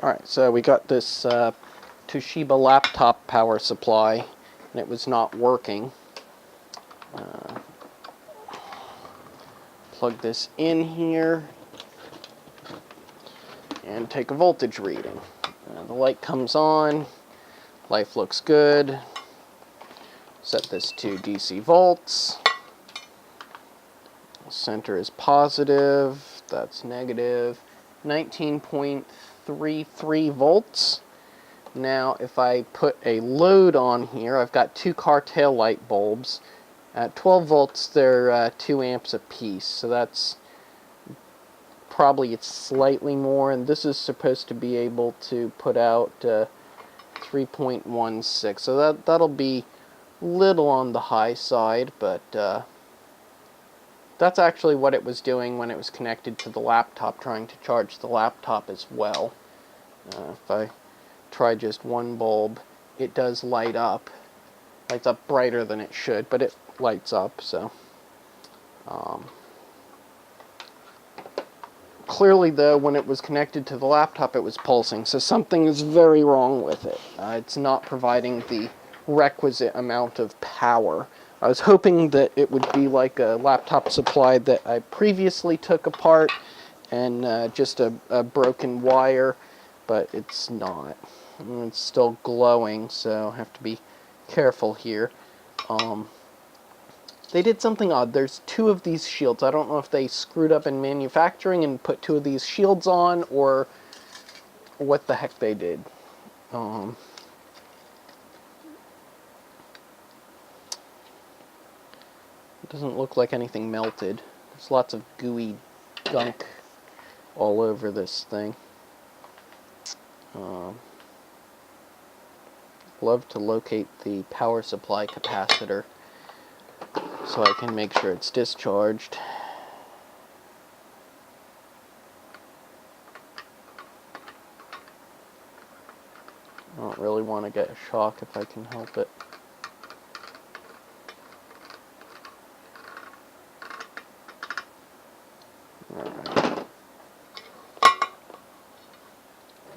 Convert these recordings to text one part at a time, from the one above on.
Alright, so we got this Toshiba laptop power supply, and it was not working. Plug this in here, and take a voltage reading. The light comes on, life looks good. Set this to DC volts. Center is positive, that's negative. 19.33 volts. Now if I put a load on here, I've got two car tail light bulbs. At 12 volts they're 2 amps apiece, so that's probably it's slightly more, and this is supposed to be able to put out 3.16, so that'll be little on the high side, but that's actually what it was doing when it was connected to the laptop, trying to charge the laptop as well. If I try just one bulb, it does light up. Lights up brighter than it should, but it lights up, so. Clearly, though, when it was connected to the laptop, it was pulsing, so something is very wrong with it. It's not providing the requisite amount of power. I was hoping that it would be like a laptop supply that I previously took apart and just a broken wire, but it's not. It's still glowing, so I have to be careful here. They did something odd. There's 2 of these shields. I don't know if they screwed up in manufacturing and put 2 of these shields on, or what the heck they did. It doesn't look like anything melted. There's lots of gooey gunk all over this thing. Love to locate the power supply capacitor so I can make sure it's discharged. I don't really want to get a shock if I can help it. Alright.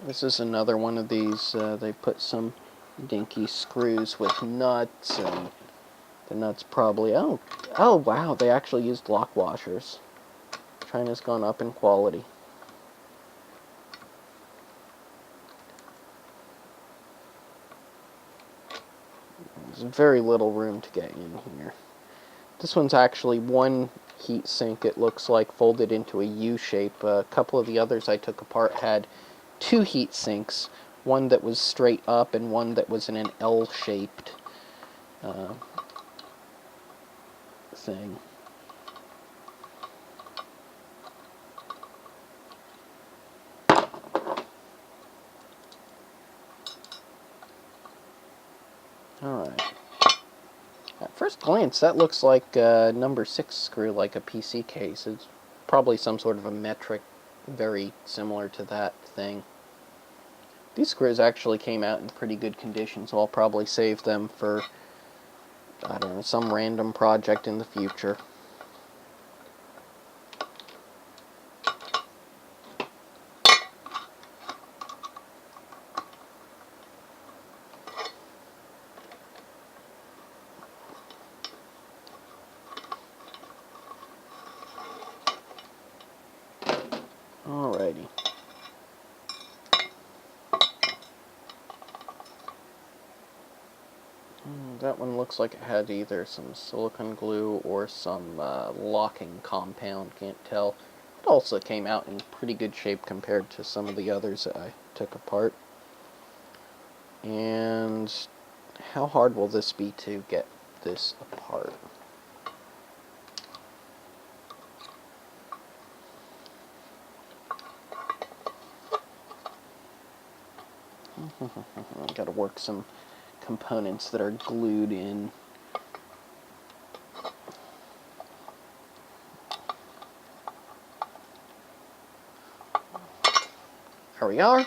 This is another one of these. They put some dinky screws with nuts, and the nuts probably... Oh wow, they actually used lock washers. China's gone up in quality. There's very little room to get in here. This one's actually one heat sink, it looks like, folded into a U shape. A couple of the others I took apart had 2 heat sinks, one that was straight up and one that was in an L-shaped thing. Alright. At first glance, that looks like a number 6 screw, like a PC case. It's probably some sort of a metric, very similar to that thing. These screws actually came out in pretty good condition, so I'll probably save them for, I don't know, some random project in the future. Alrighty. That one looks like it had either some silicone glue or some locking compound, can't tell. It also came out in pretty good shape compared to some of the others that I took apart. And how hard will this be to get this apart? I've got to work some components that are glued in. There we are.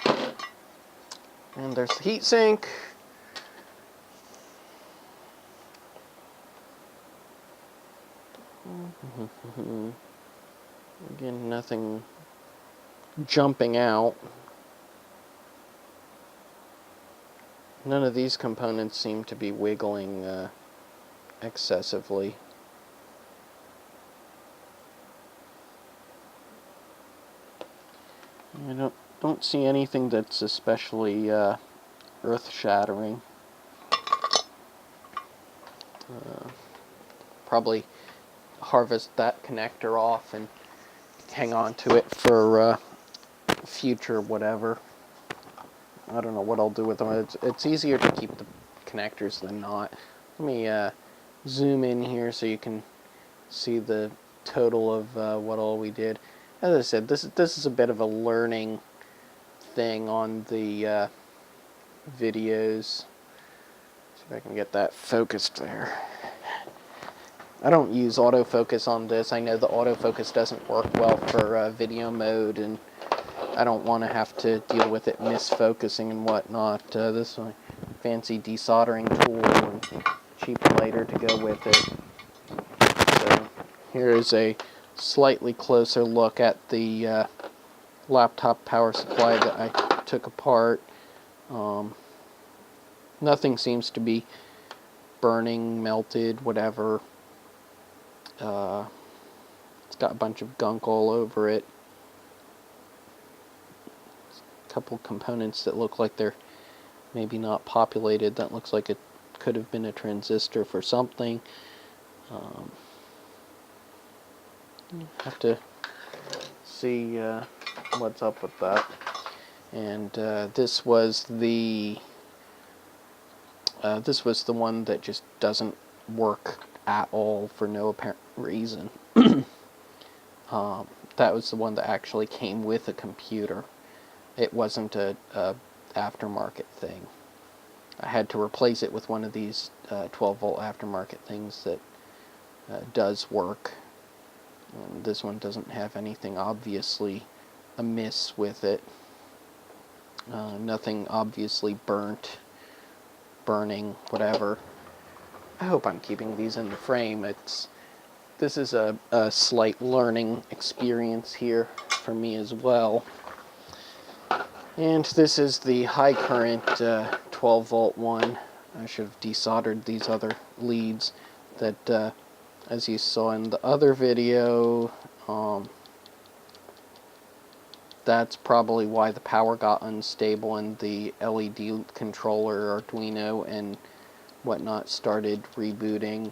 And there's the heatsink. Again, nothing jumping out. None of these components seem to be wiggling excessively. I don't see anything that's especially earth-shattering. Probably harvest that connector off and hang on to it for future whatever. I don't know what I'll do with them. It's easier to keep the connectors than not. Let me zoom in here so you can see the total of what all we did. As I said, this is a bit of a learning thing on the videos. See if I can get that focused there. I don't use autofocus on this. I know the autofocus doesn't work well for video mode, and I don't want to have to deal with it misfocusing and whatnot. This is my fancy desoldering tool and cheap lighter to go with it. So here is a slightly closer look at the laptop power supply that I took apart. Nothing seems to be burning, melted, whatever. It's got a bunch of gunk all over it. A couple components that look like they're maybe not populated. That looks like it could have been a transistor for something. Have to see what's up with that. And this was the one that just doesn't work at all for no apparent reason. That was the one that actually came with a computer. It wasn't a aftermarket thing. I had to replace it with one of these 12-volt aftermarket things that does work. This one doesn't have anything obviously amiss with it. Nothing obviously burning, whatever. I hope I'm keeping these in the frame. This is a slight learning experience here for me as well. And this is the high current 12-volt one. I should have desoldered these other leads that, as you saw in the other video, that's probably why the power got unstable and the LED controller, Arduino, and whatnot started rebooting,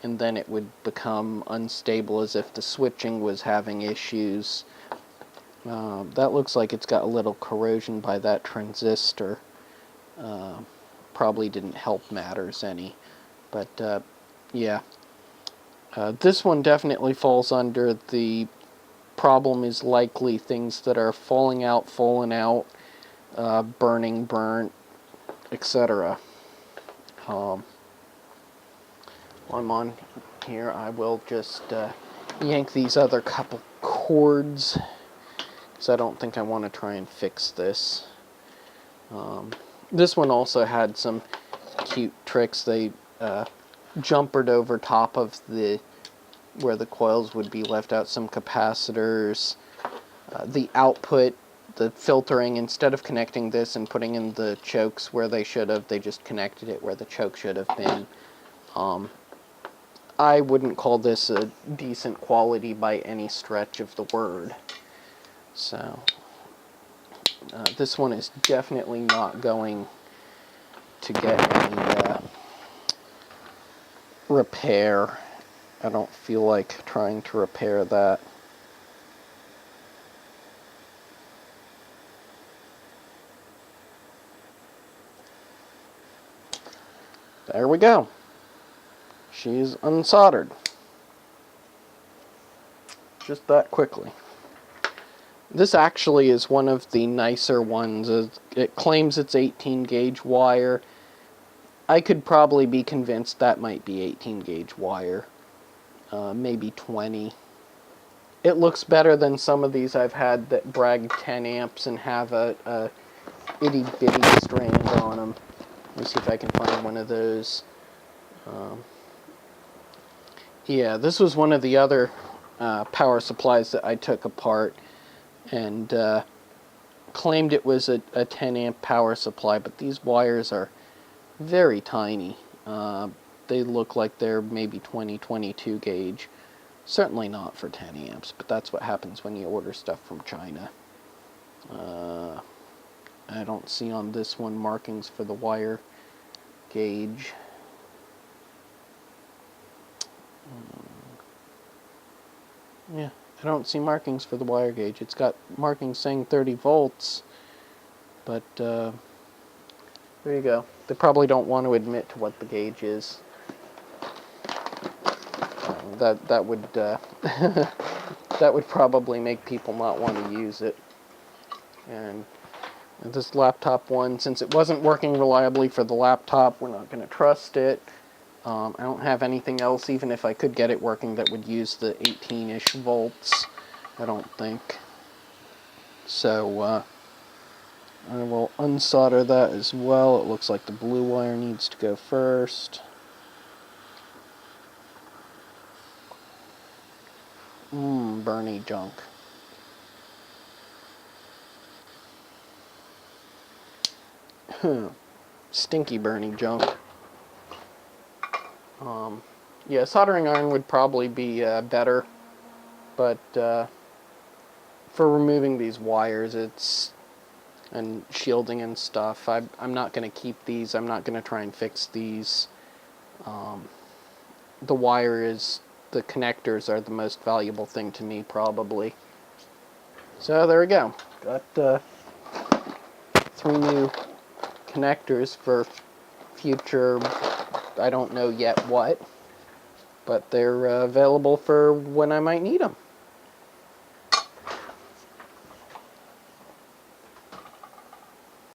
and then it would become unstable as if the switching was having issues. That looks like it's got a little corrosion by that transistor. Probably didn't help matters any, but yeah. This one definitely falls under the problem is likely things that are falling out, burning, burnt, etc. While I'm on here, I will just yank these other couple cords, because I don't think I want to try and fix this. This one also had some cute tricks. They jumpered over top of where the coils would be left out some capacitors. The output, the filtering, instead of connecting this and putting in the chokes where they should have, they just connected it where the choke should have been. I wouldn't call this a decent quality by any stretch of the word. So this one is definitely not going to get any repair. I don't feel like trying to repair that. There we go. She's unsoldered. Just that quickly. This actually is one of the nicer ones. It claims it's 18 gauge wire. I could probably be convinced that might be 18 gauge wire. Maybe 20. It looks better than some of these I've had that brag 10 amps and have a itty bitty strand on them. Let me see if I can find one of those. Yeah, this was one of the other power supplies that I took apart and claimed it was a 10 amp power supply, but these wires are very tiny. They look like they're maybe 22 gauge. Certainly not for 10 amps, but that's what happens when you order stuff from China. I don't see on this one markings for the wire gauge. Yeah, I don't see markings for the wire gauge. It's got markings saying 30 volts, but there you go. They probably don't want to admit to what the gauge is. That would that would probably make people not want to use it. And this laptop one, since it wasn't working reliably for the laptop, we're not going to trust it. I don't have anything else, even if I could get it working, that would use the 18-ish volts. I don't think. So I will unsolder that as well. It looks like the blue wire needs to go first. Bernie junk. Stinky Bernie junk. Yeah, soldering iron would probably be better, but for removing these wires, and shielding and stuff, I'm not going to keep these. I'm not going to try and fix these. The connectors are the most valuable thing to me, probably. So there we go. Got 3 new connectors for future, I don't know yet what, but they're available for when I might need them.